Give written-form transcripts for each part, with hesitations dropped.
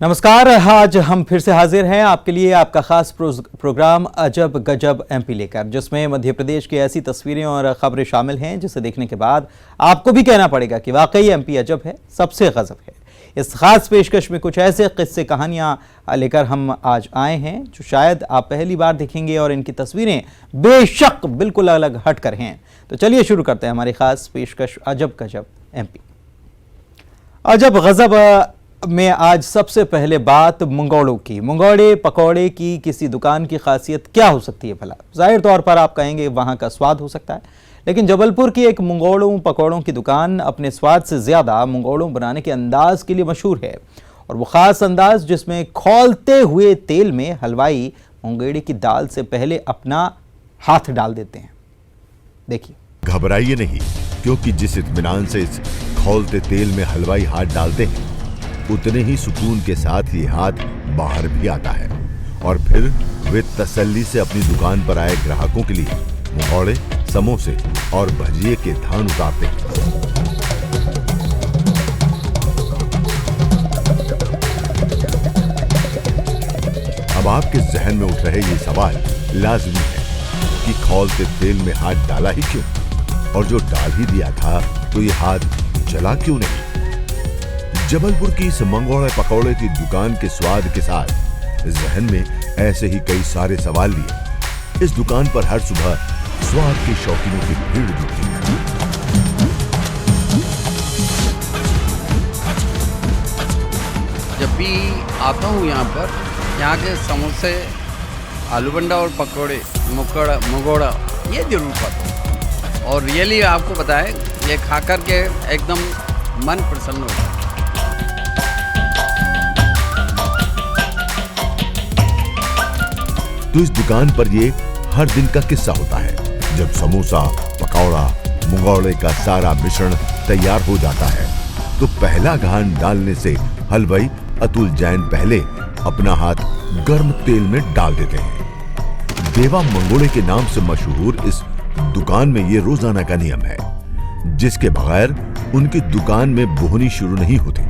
नमस्कार। आज हम फिर से हाजिर हैं आपके लिए आपका खास प्रोग्राम अजब गजब एमपी लेकर, जिसमें मध्य प्रदेश की ऐसी तस्वीरें और खबरें शामिल हैं जिसे देखने के बाद आपको भी कहना पड़ेगा कि वाकई एमपी अजब है, सबसे गजब है। इस खास पेशकश में कुछ ऐसे किस्से कहानियां लेकर हम आज आए हैं जो शायद आप पहली बार देखेंगे और इनकी तस्वीरें बेशक बिल्कुल अलग हटकर हैं। तो चलिए शुरू करते हैं हमारी खास पेशकश अजब गजब एमपी। अजब गजब में आज सबसे पहले बात मंगोड़ों की। मंगोड़े पकौड़े की किसी दुकान की खासियत क्या हो सकती है भला? जाहिर तौर पर आप कहेंगे वहां का स्वाद हो सकता है, लेकिन जबलपुर की एक मंगोड़ों पकौड़ों की दुकान अपने स्वाद से ज्यादा मंगोड़ों बनाने के अंदाज के लिए मशहूर है, और वो खास अंदाज जिसमें खौलते हुए तेल में हलवाई मुंगेड़ी की दाल से पहले अपना हाथ डाल देते हैं। देखिए। घबराइए नहीं, क्योंकि जिस इत्मीनान से इस खौलते तेल में हलवाई हाथ डालते हैं, उतने ही सुकून के साथ ये हाथ बाहर भी आता है और फिर वे तसल्ली से अपनी दुकान पर आए ग्राहकों के लिए मंगोड़े, समोसे और भजिए के थान उतारते हैं। अब आपके जहन में उठ रहे ये सवाल लाजमी है कि खौलते तेल में हाथ डाला ही क्यों, और जो डाल ही दिया था तो ये हाथ जला क्यों नहीं? जबलपुर की इस मंगोड़े पकौड़े की दुकान के स्वाद के साथ जहन में ऐसे ही कई सारे सवाल लिए इस दुकान पर हर सुबह स्वाद के शौकीनों की भीड़ जुटती है। जब भी आता हूँ यहाँ पर, यहाँ के समोसे, आलू बंडा और पकौड़े, मंगोड़ा ये जरूर खाता हूँ, और रियली आपको बताएं ये खा कर के एकदम मन प्रसन्न हो जाता है। तो इस दुकान पर ये हर दिन का किस्सा होता है। जब समोसा, पकौड़ा, मंगोड़े का सारा मिश्रण तैयार हो जाता है तो पहला घान डालने से हलवाई अतुल जैन पहले अपना हाथ गर्म तेल में डाल देते हैं। देवा मंगोड़े के नाम से मशहूर इस दुकान में ये रोजाना का नियम है, जिसके बगैर उनकी दुकान में बोहनी शुरू नहीं होती।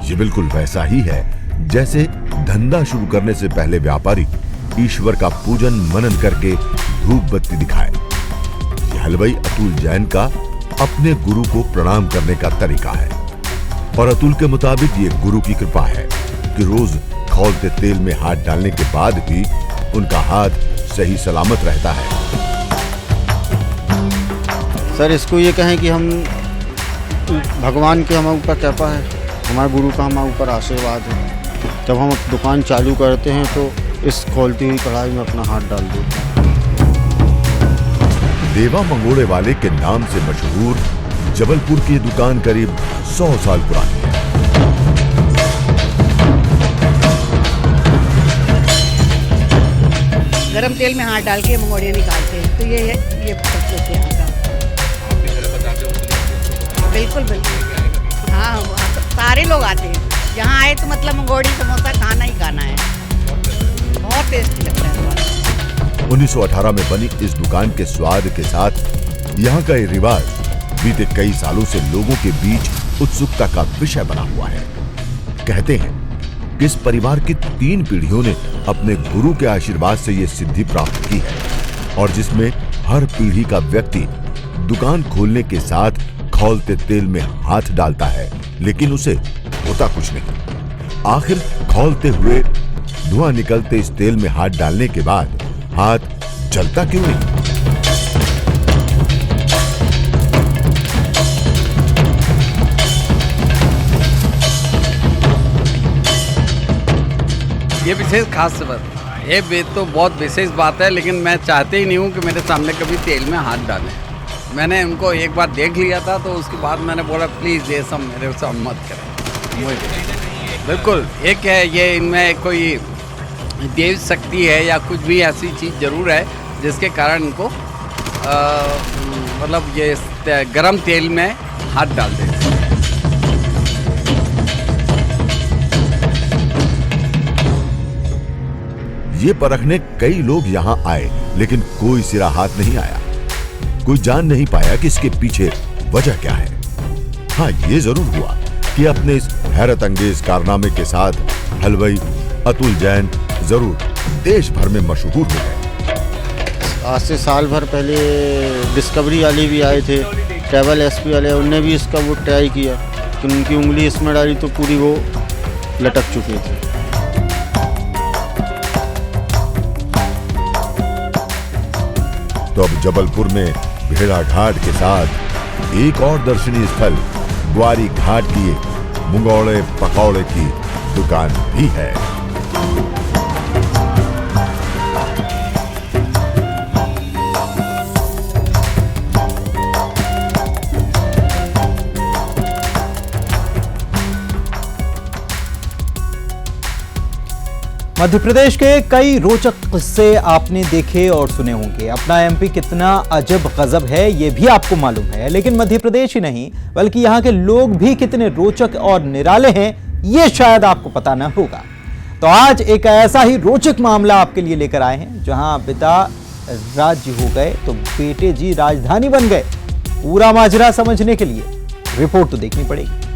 ये बिल्कुल वैसा ही है जैसे धंधा शुरू करने से पहले व्यापारी ईश्वर का पूजन मनन करके धूप बत्ती दिखाए। यह हलवाई अतुल जैन का अपने गुरु को प्रणाम करने का तरीका है, और अतुल के मुताबिक ये गुरु की कृपा है कि रोज खौलते तेल में हाथ डालने के बाद भी उनका हाथ सही सलामत रहता है। सर, इसको ये कहें कि हम भगवान के हमारे ऊपर कृपा है, हमारे गुरु का हमारे ऊपर आशीर्वाद है। जब हम दुकान चालू करते हैं तो इस खौलती हुई कढ़ाई में अपना हाथ डाल देते हैं। देवा मंगोड़े वाले के नाम से मशहूर जबलपुर की दुकान करीब 100 साल पुरानी है। गरम तेल में हाथ डाल के मंगोड़ियाँ निकालते हैं, तो ये प्रोसेस है यहाँ का। बिल्कुल बिल्कुल, हाँ, सारे लोग आते हैं यहाँ आए तो मतलब मंगोड़ी समोसा खाना ही खाना है, बहुत टेस्टी लगता है। 1918 में बनी इस दुकान के स्वाद के साथ यहाँ का ये रिवाज बीते कई सालों से लोगों के बीच उत्सुकता का विषय बना हुआ है। कहते हैं कि इस परिवार की 3 पीढ़ियों ने अपने गुरु के आशीर्वाद से ये सिद्धि प्राप्त की है, और जिसमें हर पीढ़ी का व्यक्ति दुकान खोलने के साथ खौलते तेल में हाथ डालता है, लेकिन उसे होता कुछ नहीं। आखिर खौलते हुए धुआं निकलते इस तेल में हाथ डालने के बाद हाथ जलता क्यों नहीं? ये विशेष खास बात, ये तो बहुत विशेष बात है, लेकिन मैं चाहते ही नहीं हूँ कि मेरे सामने कभी तेल में हाथ डालें। मैंने उनको एक बार देख लिया था, तो उसके बाद मैंने बोला प्लीज़ ये सब मेरे साथ मत करें। बिल्कुल एक है ये, इनमें कोई देव शक्ति है या कुछ भी ऐसी चीज़ जरूर है जिसके कारण इनको मतलब ये गरम तेल में हाथ डाल देते हैं। ये परखने कई लोग यहाँ आए, लेकिन कोई सिरा हाथ नहीं आया। कोई जान नहीं पाया कि इसके पीछे वजह क्या है। हाँ, ये जरूर हुआ कि देखिए अपने इस हैरत अंगेज कारनामे के साथ हलवाई अतुल जैन जरूर देश भर में मशहूर हो गए। आज से साल भर पहले डिस्कवरी वाले भी आए थे, ट्रैवल एसपी वाले, उनने भी इसका वो ट्राई किया कि उनकी उंगली इसमें डाली तो पूरी वो लटक चुकी थी। तो अब जबलपुर में भेड़ा घाट के साथ एक और दर्शनीय स्थल ग्वारी घाट की मुंगौड़े पकौड़े की दुकान भी है। मध्य प्रदेश के कई रोचक किस्से आपने देखे और सुने होंगे। अपना एमपी कितना अजब गजब है ये भी आपको मालूम है, लेकिन मध्य प्रदेश ही नहीं बल्कि यहाँ के लोग भी कितने रोचक और निराले हैं ये शायद आपको पता न होगा। तो आज एक ऐसा ही रोचक मामला आपके लिए लेकर आए हैं जहां पिता राज्य हो गए तो बेटे जी राजधानी बन गए। पूरा माजरा समझने के लिए रिपोर्ट तो देखनी पड़ेगी।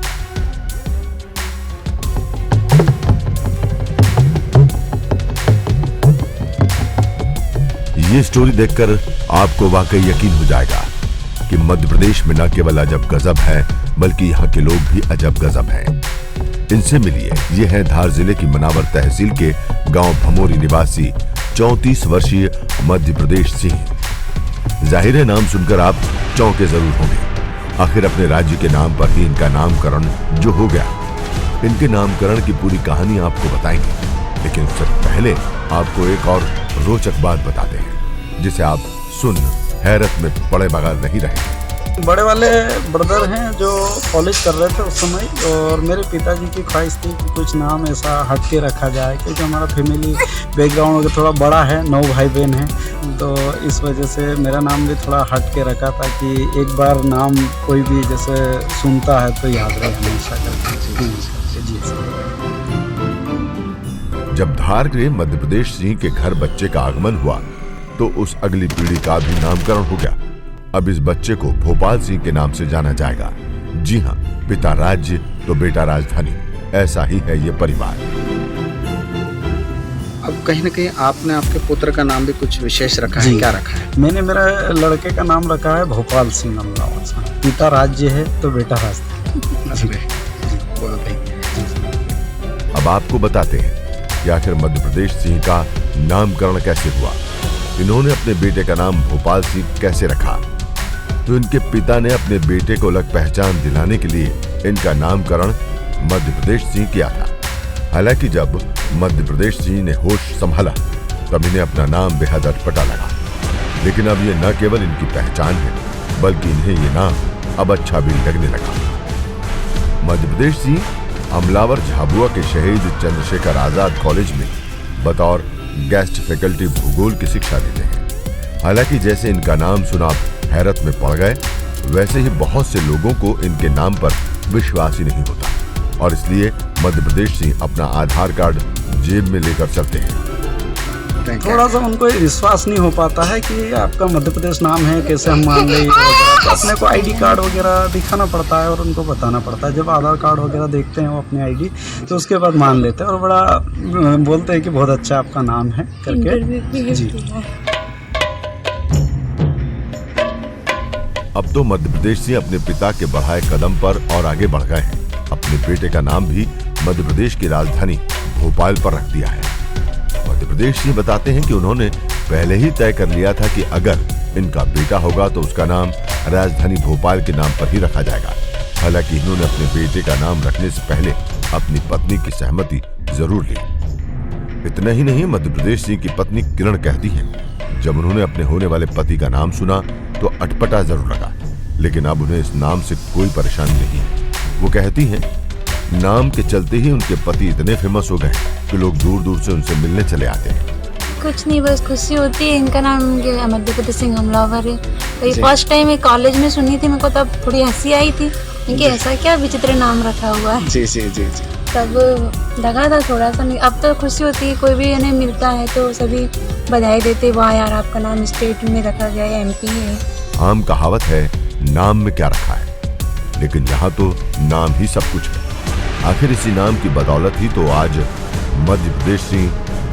ये स्टोरी देखकर आपको वाकई यकीन हो जाएगा कि मध्य प्रदेश में न केवल अजब गजब है बल्कि यहाँ के लोग भी अजब गजब हैं। इनसे मिलिए, ये है धार जिले की मनावर तहसील के गांव भमोरी निवासी 34 वर्षीय मध्य प्रदेश सिंह। जाहिर है नाम सुनकर आप चौंके जरूर होंगे। आखिर अपने राज्य के नाम पर ही इनका नामकरण जो हो गया। इनके नामकरण की पूरी कहानी आपको बताएंगे, लेकिन उससे पहले आपको एक और रोचक बात बताते हैं जिसे आप सुन हैरत में पड़े बगैर नहीं रहेंगे। बड़े वाले ब्रदर हैं जो कॉलेज कर रहे थे उस समय, और मेरे पिताजी की ख्वाहिश थी कि कुछ नाम ऐसा हट के रखा जाए, क्योंकि हमारा फैमिली बैकग्राउंड थोड़ा बड़ा है, 9 भाई बहन हैं, तो इस वजह से मेरा नाम भी थोड़ा हट के रखा था कि एक बार नाम कोई भी जैसे सुनता है तो याद रहे हमेशा करके। जी जब धार के मध्य प्रदेश सिंह के घर बच्चे का आगमन हुआ तो उस अगली पीढ़ी का भी नामकरण हो गया। अब इस बच्चे को भोपाल सिंह के नाम से जाना जाएगा। जी हाँ, पिता राज्य तो बेटा राजधानी, ऐसा ही है ये परिवार। अब कहीं ना कहीं आपने आपके पुत्र का नाम भी कुछ विशेष रखा है, क्या रखा है? मैंने मेरा लड़के का नाम रखा है भोपाल सिंह अमलावत। पिता राज्य है तो बेटा राजधानी। अब आपको बताते हैं कि आखिर मध्य प्रदेश सिंह का नामकरण कैसे हुआ, इन्होंने अपने बेटे का नाम भोपाल सिंह कैसे रखा। तो इनके पिता ने अपने बेटे को अलग पहचान दिलाने के लिए इनका नामकरण मध्य प्रदेश सिंह किया था। हालांकि जब मध्य प्रदेश सिंह ने होश संभाला तब इन्हें अपना नाम बेहद अटपटा लगा। लेकिन अब ये न केवल इनकी पहचान है बल्कि इन्हें ये नाम अब अच्छा भी लगने लगा। मध्य प्रदेश सिंह अमलावर झाबुआ के शहीद चंद्रशेखर आजाद कॉलेज में बतौर गेस्ट फैकल्टी भूगोल की शिक्षा देते हैं। हालांकि जैसे इनका नाम सुना हैरत में पड़ गए, वैसे ही बहुत से लोगों को इनके नाम पर विश्वास ही नहीं होता और इसलिए मध्य प्रदेश सिंह अपना आधार कार्ड जेब में लेकर चलते हैं। थोड़ा सा उनको विश्वास नहीं हो पाता है कि आपका मध्य प्रदेश नाम है, कैसे हम मान लें। तो अपने को आईडी कार्ड वगैरह दिखाना पड़ता है और उनको बताना पड़ता है। जब आधार कार्ड वगैरह देखते हैं वो अपनी आईडी, तो उसके बाद मान लेते हैं और बड़ा बोलते हैं कि बहुत अच्छा आपका नाम है करके। जी अब तो मध्य प्रदेश सिंह अपने पिता के बढ़ाए कदम पर और आगे बढ़ गए हैं। अपने बेटे का नाम भी मध्य प्रदेश की राजधानी भोपाल पर रख दिया है। मध्य प्रदेश सिंह बताते हैं कि उन्होंने पहले ही तय कर लिया था कि अगर इनका बेटा होगा तो उसका नाम राजधानी भोपाल के नाम पर ही रखा जाएगा। हालांकि इन्होंने अपने बेटे का नाम रखने से पहले अपनी पत्नी की सहमति जरूर ली। इतना ही नहीं, मध्य प्रदेश सिंह की पत्नी किरण कहती हैं, जब उन्होंने अपने होने वाले पति का नाम सुना तो अटपटा जरूर लगा, लेकिन अब उन्हें इस नाम से कोई परेशानी नहीं है। वो कहती हैं, नाम के चलते ही उनके पति इतने फेमस हो गए कि लोग दूर दूर से उनसे मिलने चले आते हैं। कुछ नहीं, बस खुशी होती है। इनका नाम मध्य प्रदेश सिंह हमलावर है। तो ये फर्स्ट टाइम मैं कॉलेज में सुनी थी, मेरे को तब थोड़ी हंसी आई थी कि ऐसा क्या विचित्र नाम रखा हुआ है। जी जी जी जी। तब लगा था थोड़ा सा, नहीं अब तो खुशी होती है। कोई भी इन्हें मिलता है तो सभी बधाई देते, वाह यार आपका नाम स्टेट में रखा गया है, MP है। आम कहावत है, नाम में क्या रखा है, लेकिन यहाँ तो नाम ही सब कुछ है। आखिर इसी नाम की बदौलत ही तो आज मध्य प्रदेश से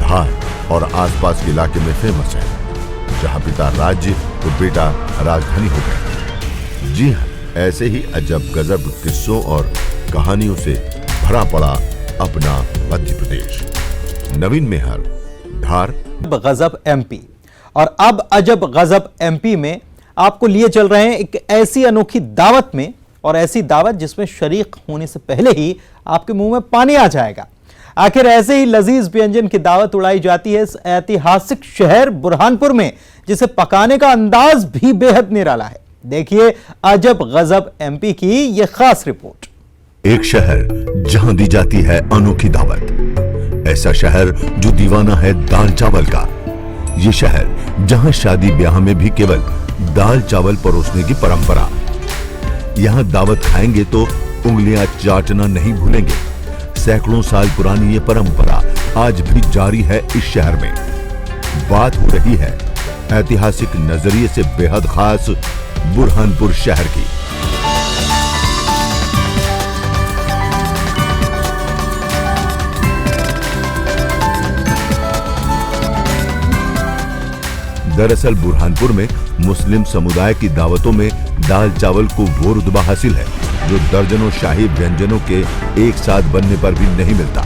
धार और आसपास के इलाके में फेमस है, जहां पिता राज्य तो बेटा राजधानी हो गए। जी हाँ, ऐसे ही अजब गजब किस्सों और कहानियों से भरा पड़ा अपना मध्य प्रदेश। नवीन मेहर, धार। गजब एमपी। और अब अजब गजब एमपी में आपको लिए चल रहे हैं एक ऐसी अनोखी दावत में, और ऐसी दावत जिसमें शरीक होने से पहले ही आपके मुंह में पानी आ जाएगा। आखिर ऐसे ही लजीज व्यंजन की दावत उड़ाई जाती है इस ऐतिहासिक शहर बुरहानपुर में, जिसे पकाने का अंदाज भी बेहद निराला है। देखिए अजब गजब एमपी की यह खास रिपोर्ट। एक शहर जहां दी जाती है अनोखी दावत, ऐसा शहर जो दीवाना है दाल चावल का। ये शहर जहां शादी ब्याह में भी केवल दाल चावल परोसने की परंपरा। यहां दावत खाएंगे तो उंगलियां चाटना नहीं भूलेंगे। सैकड़ों साल पुरानी ये परंपरा आज भी जारी है इस शहर में। बात हो रही है ऐतिहासिक नजरिए से बेहद खास बुरहानपुर शहर की। दरअसल बुरहानपुर में मुस्लिम समुदाय की दावतों में दाल चावल को वो रुतबा हासिल है जो दर्जनों शाही व्यंजनों के एक साथ बनने पर भी नहीं मिलता।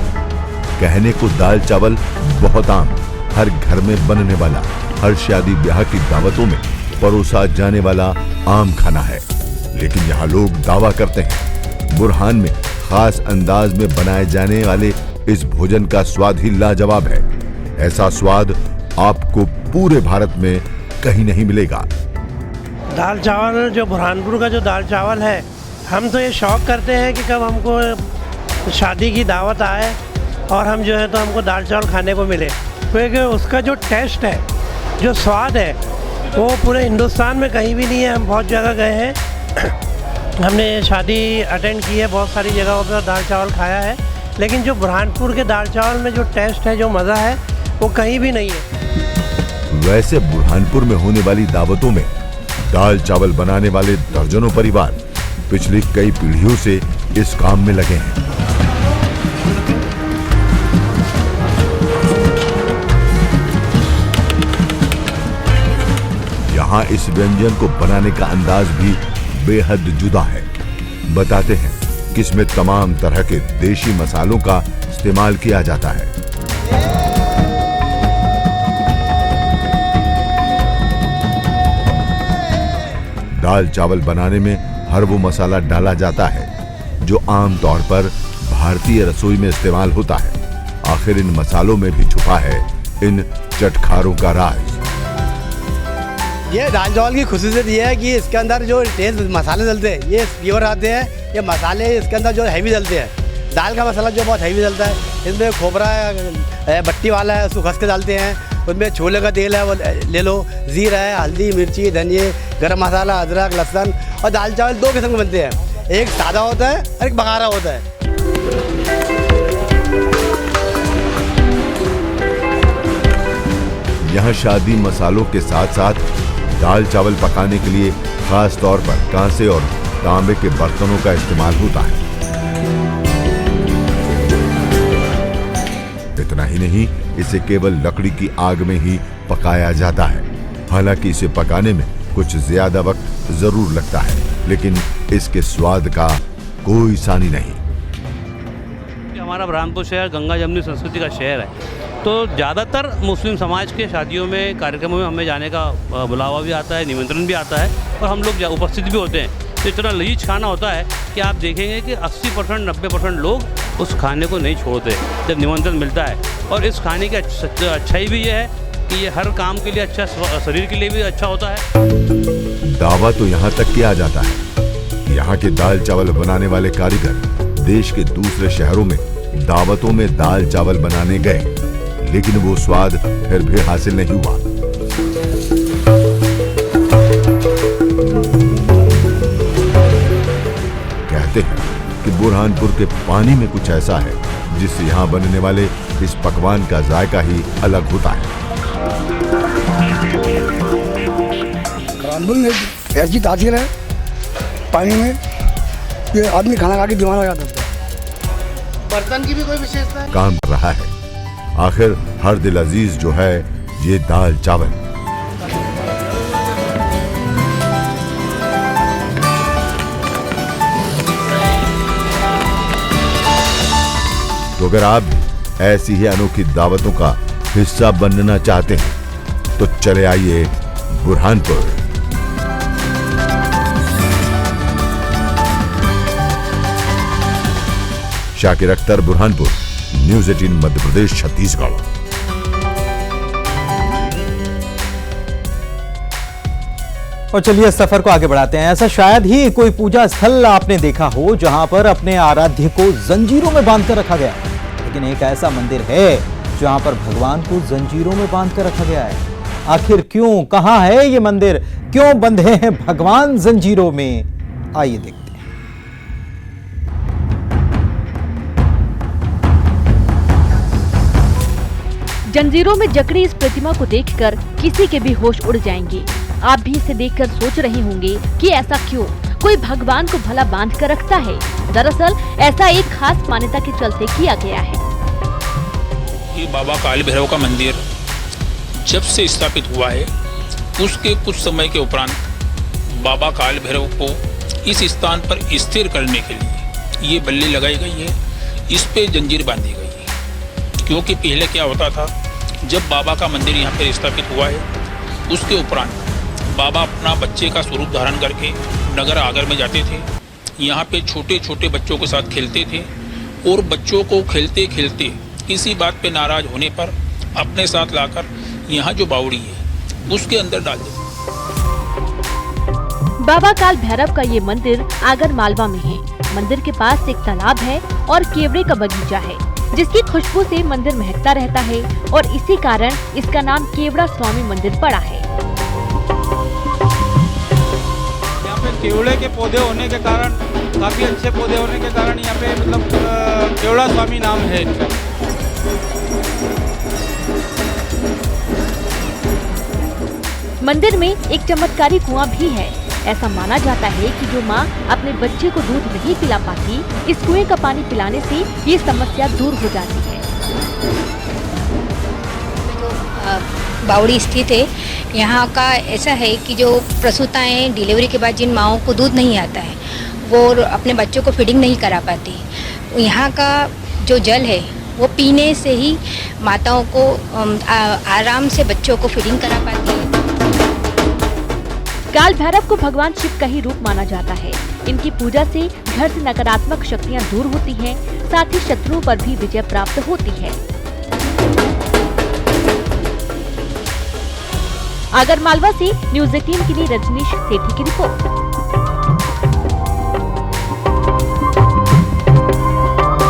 कहने को दाल चावल बहुत आम, हर घर में बनने वाला, हर शादी ब्याह की दावतों में परोसा जाने वाला आम खाना है। लेकिन यहाँ लोग दावा करते हैं बुरहान में खास अंदाज में बनाए जाने वाले इस भोजन का स्वाद ही लाजवाब है। ऐसा स्वाद आपको पूरे भारत में कहीं नहीं मिलेगा। दाल चावल जो बुरहानपुर का जो दाल चावल है, हम तो ये शौक करते हैं कि कब हमको शादी की दावत आए और हम जो है तो हमको दाल चावल खाने को मिले, क्योंकि उसका जो टेस्ट है, जो स्वाद है, वो पूरे हिंदुस्तान में कहीं भी नहीं है। हम बहुत जगह गए हैं, हमने शादी अटेंड की है, बहुत सारी जगहों पर दाल चावल खाया है, लेकिन जो बुरहानपुर के दाल चावल में जो टेस्ट है, जो मज़ा है, वो कहीं भी नहीं है। वैसे बुरहानपुर में होने वाली दावतों में दाल चावल बनाने वाले दर्जनों परिवार पिछली कई पीढ़ियों से इस काम में लगे हैं। यहाँ इस व्यंजन को बनाने का अंदाज भी बेहद जुदा है। बताते हैं कि इसमें तमाम तरह के देशी मसालों का इस्तेमाल किया जाता है। दाल चावल बनाने में हर वो मसाला डाला जाता है जो आम तौर पर भारतीय रसोई में इस्तेमाल होता है। आखिर इन मसालों में भी छुपा है इन चटखारों का राज। ये दाल चावल की खुसूसियत ये है कि इसके अंदर जो टेस्ट मसाले डलते हैं ये प्योर आते हैं। ये मसाले इसके अंदर जो हैवी डलते हैं, दाल का मसाला जो बहुत हैवी डलता है, इसमें खोपरा है, बट्टी वाला है, उसको घस के डालते हैं। उसमें छोले का तेल है, वो ले लो, जीरा है, हल्दी, मिर्ची, धनिया, गरम मसाला, अदरक, लहसुन। और दाल चावल दो किस्म के बनते हैं, एक सादा होता है और एक बघारा होता है। यहाँ शादी मसालों के साथ साथ दाल चावल पकाने के लिए खास तौर पर कांसे और तांबे के बर्तनों का इस्तेमाल होता है। इतना ही नहीं, इसे केवल लकड़ी की आग में ही पकाया जाता है। हालांकि इसे पकाने में कुछ ज्यादा वक्त जरूर लगता है, लेकिन इसके स्वाद का कोई सानी नहीं। हमारा बुरहानपुर शहर गंगा जमुनी संस्कृति का शहर है, तो ज़्यादातर मुस्लिम समाज के शादियों में, कार्यक्रमों में हमें जाने का बुलावा भी आता है, निमंत्रण भी आता है और हम लोग उपस्थित भी होते हैं। तो इतना लजीज खाना होता है कि आप देखेंगे कि 80% 90% लोग उस खाने को नहीं छोड़ते जब निमंत्रण मिलता है। और इस खाने की अच्छाई भी ये है कि ये हर काम के लिए अच्छा, शरीर के लिए भी अच्छा होता है। दावा तो यहाँ तक किया जाता है, यहाँ के दाल चावल बनाने वाले कारीगर देश के दूसरे शहरों में दावतों में दाल चावल बनाने गए, लेकिन वो स्वाद फिर भी हासिल नहीं हुआ। कहते हैं कि बुरहानपुर के पानी में कुछ ऐसा है जिससे यहाँ बनने वाले इस पकवान का जायका ही अलग होता है। बुरहानपुर में ऐसी तासीर है पानी में, ये आदमी खाना खा के दीवाना हो जाता है। बर्तन की भी कोई विशेषता है? काम कर रहा है। आखिर हर दिल अजीज जो है ये दाल चावल। तो अगर आप भी ऐसी ही अनोखी दावतों का हिस्सा बनना चाहते हैं तो चले आइए बुरहानपुर। शाकिर अख्तर, बुरहानपुर, न्यूज़ 18 मध्य प्रदेश, छत्तीसगढ़। और चलिए सफर को आगे बढ़ाते हैं। ऐसा शायद ही कोई पूजा स्थल आपने देखा हो जहां पर अपने आराध्य को जंजीरों में बांधकर रखा गया, लेकिन एक ऐसा मंदिर है जहां पर भगवान को जंजीरों में बांधकर रखा गया है। आखिर क्यों, कहां है ये मंदिर, क्यों बंधे हैं भगवान जंजीरों में, आइए देखते हैं। जंजीरों में जकड़ी इस प्रतिमा को देखकर किसी के भी होश उड़ जाएंगे। आप भी इसे देखकर सोच रहे होंगे कि ऐसा क्यों, कोई भगवान को भला बांध कर रखता है। दरअसल ऐसा एक खास मान्यता के चलते किया गया है। ये बाबा काल भैरव का मंदिर जब से स्थापित हुआ है उसके कुछ समय के उपरांत बाबा काल भैरव को इस स्थान पर स्थिर करने के लिए ये बल्ली लगाई गई है, इस पे जंजीर बांधी गई है। क्योंकि पहले क्या होता था, जब बाबा का मंदिर यहाँ पर स्थापित हुआ है उसके उपरांत बाबा अपना बच्चे का स्वरूप धारण करके नगर आगर में जाते थे। यहाँ पे छोटे छोटे बच्चों के साथ खेलते थे और बच्चों को खेलते खेलते किसी बात पे नाराज होने पर अपने साथ लाकर यहाँ जो बावड़ी है उसके अंदर डाल देते। बाबा काल भैरव का ये मंदिर आगर मालवा में है। मंदिर के पास एक तालाब है और केवड़े का बगीचा है, जिसकी खुशबू से मंदिर महकता रहता है और इसी कारण इसका नाम केवड़ा स्वामी मंदिर पड़ा है। यहाँ पे केवड़े के पौधे होने के कारण, काफी अच्छे पौधे होने के कारण यहाँ पे मतलब केवड़ा स्वामी नाम है इनका। मंदिर में एक चमत्कारी कुआं भी है। ऐसा माना जाता है कि जो माँ अपने बच्चे को दूध नहीं पिला पाती, इस कुएं का पानी पिलाने से ये समस्या दूर हो जाती है। बावड़ी स्थित है, यहाँ का ऐसा है कि जो प्रसूताएं डिलीवरी के बाद जिन माओं को दूध नहीं आता है वो अपने बच्चों को फीडिंग नहीं करा पाती, यहाँ का जो जल है वो पीने से ही माताओं को आराम से बच्चों को फीडिंग करा पाती है। काल भैरव को भगवान शिव का ही रूप माना जाता है। इनकी पूजा से घर से नकारात्मक शक्तियां दूर होती हैं, साथ ही शत्रुओं पर भी विजय प्राप्त होती है। आगर मालवा से न्यूज़ 18 के लिए रजनीश सेठी की रिपोर्ट।